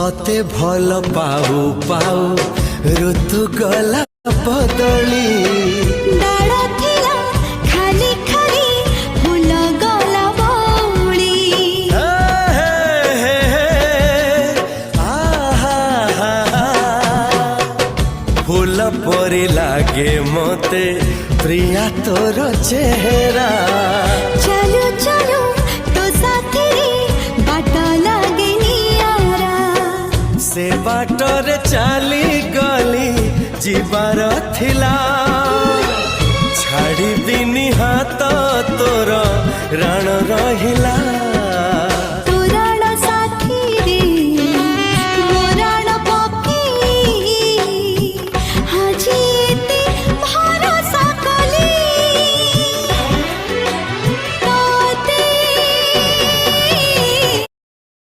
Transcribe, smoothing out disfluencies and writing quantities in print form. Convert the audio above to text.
तते भल पाऊ पाऊ ऋतु गला बदली डाळ थिला खाली खाली फूल गला बौली फूल परी लागे मते प्रिया तोर चेहरा चलो चलो तो साथी बाट लागे नियारा से बाटरे चली गली जीवार थिला छाड़ी दिनी हाथ तोर राण रहिला